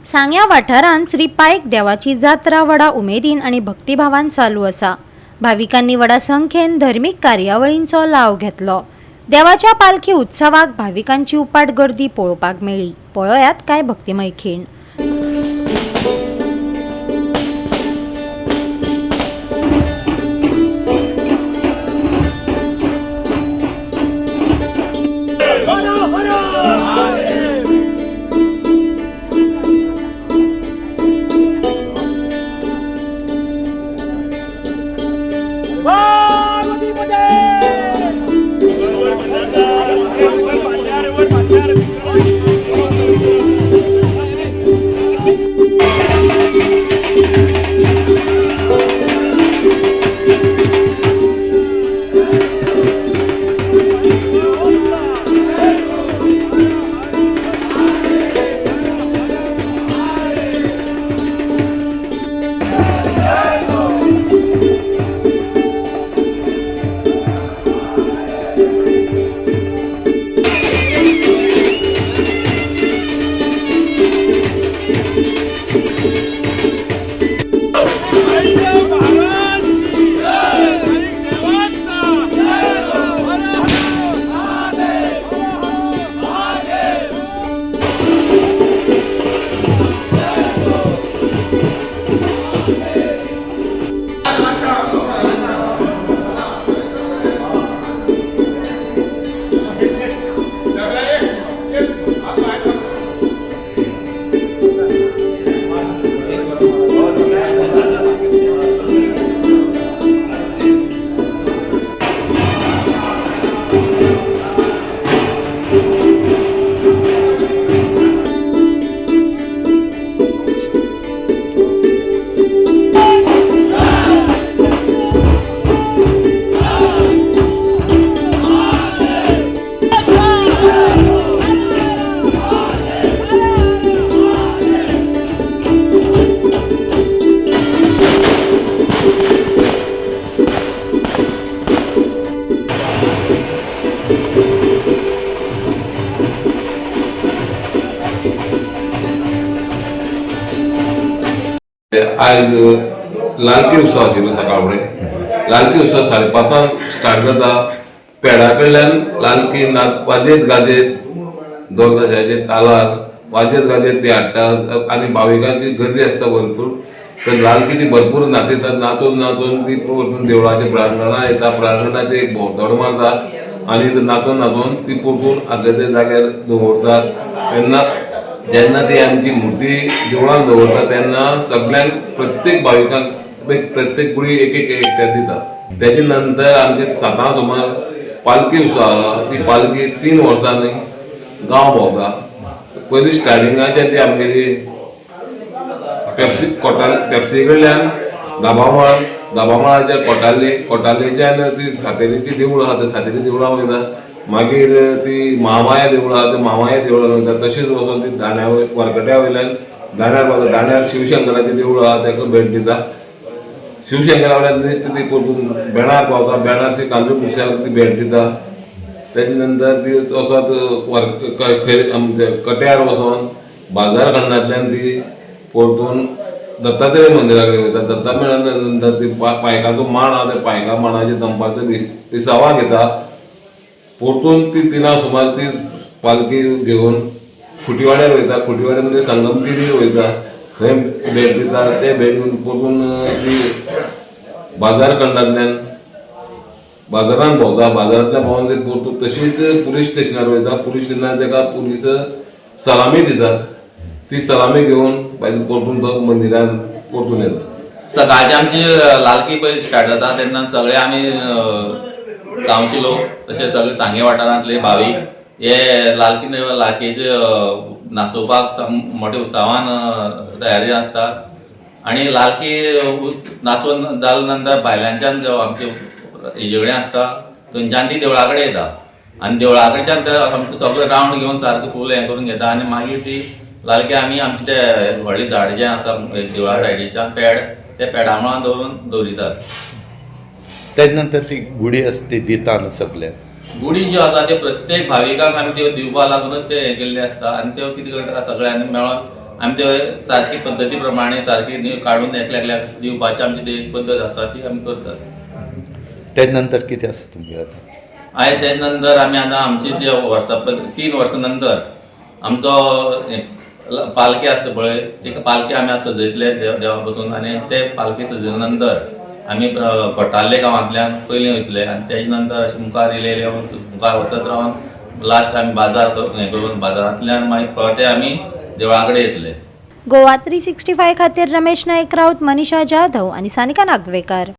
सांग्या वाठारांत श्री पायक देवाची जात्रा व्हडा उमेदीन आणि भक्तिभावान चालू आसा। भाविकांनी व्हडा संख्येन धर्मीक कार्यावळींचो लाव घेतलो। देवाच्या पालखी उत्सवाक भाविकांची उपाट गर्दी पळोवपाक मेळ्ळी। पळयात काय भक्तिमय खीण। आज लालकी उत्सव आशिल्लो सकाळ फुडें। लालकी उत्सव 5:30 स्टार्ट जाता। पेडा कडल्यान लालकी नाच वाजयत गाजयत दोरनाच्याचे तालार वाजयत गाजयत ती हाडटात आनी भाविकांची गर्दी आसता भरपूर। तर लालकी ती भरपूर नाचयतात। नाचून नाचून ती परतून देवळाच्या प्रांगणां येता, प्रांगणाचे एक भोंवतण मारता आनी नाचून नाचून ती परतून आदले ते जाग्यार दवरतात। जेन्ना ती आमची मुर्ती देवळान दवरता तेन्ना सगळ्यांक प्रत्येक भाविकांक प्रत्येक कुडी एक एक एकट्याक दिता। तेजे नंतर आमचे 7 सुमार पालखी उत्सव ती पालखी 3 वर्सांनी गांव भोंवता। पयलीं स्टार्टिंगाच्यान ती आमगेली पेप्सी कडल्यान दाबामाळाच्या कोटालेच्यान ती सातेरीची देवूळ आहा, सातेरी देवळां वयता। मागीर ती महामाया देवूळ आहा, महामाया देवळान वयता। तशीच वचून ती दाण्यार वरकट्या वयल्यान दाण्यार पावता। दाण्यार शिवशंकराचें देवूळ आहा, ताका भेट दिता। शिवशंकरा वयल्यान ती परतून बेणार पावता। बेणारची कांजूर पिश्याक ती भेट दिता। तेजे नंतर ती वचत कट्यार वचोन बाजार खंडांतल्यान ती परतून दत्तात्रय मंदिरा कडेन वयता। दत्तात्रय नंतर ती पायकाचो मांड आहा, त्या पायका मांडाच्या दंपाचो विसावा घेता। परतून ती 3 सुमार ती पालखी घेवन खुटीवाड्यार वयता। खुटीवाड्यार म्हणजे संगमगिरी वयता, थंय भेट दिता। ते भेट घेवन परतून ती बाजार खंडांतल्यान बाजारांत भोंवता। बाजारांतल्यान भोंवन ती परतून तशीच पुलीस स्टेशनार वयता। पुलीस स्टेशनार ताका पुलीस सलामी दितात। ती सलामी घेवन परतून तो मंदिरान परतून येता। सकाळची आमची लालकी पयली स्टार्ट जाता तेन्ना सगळे आमी गांवचे लोक तशें सगळे सांगे वाठारांतले भावीक हे लालकीचे नाचोवपाक मोठ्या उत्सवान तयारी आसता। आनी लालकी नाचून जाले नंतर भायल्यांच्यान आमचे हेजे कडेन आसता थंयच्यान ती देवळा कडेन येता आनी देवळा कडच्यान आमचो सगळो रावंड घेवन सारको फूल हें करून घेता आनी मागीर ती लालकी आमी आमचे ते व्हडलें झाड जें आसा देवळा सायडीच्यान पेड ते पेडा मुळान दवरितात। तेजे नंतर ती गुडी आसता ती दिता न्हू सगळे। गुडी ज्यो आसा ते प्रत्येक भाविकांक आमी त्यो दिवपा लागूनच ते हें केल्ले आसता आनी त्यो कितें करता सगळ्यांनी मेळोन आमी ते सारकी पद्दती प्रमाणे सारकी काडून एकल्याक दिवपाची आमची ती एक पद्दत आसा ती आमी करतात. तेज नंतर कितें आसा तुमगे आतां? आनी तेज नंतर आमी आतां आमची जे वर्सां 3 वर्सां नंतर आमचो पालखी आसता पळय ती पालखी आमी सजयतले देवा बसून आनी ते पालखी सजयले नंतर आमी कोट्टाले गांवांतल्यान पयलीं वयतले आनी तेजे नंतर अशें मुखार इलेले मुखार वचत रावन लास्ट आमी बाजार हें करून बाजारांतल्यान मागीर परते आमी देवळा कडेन येतले. गोवा 365 खातीर रमेश नायक राऊत, मनीषा जाधव आणि सानिका नागवेकर.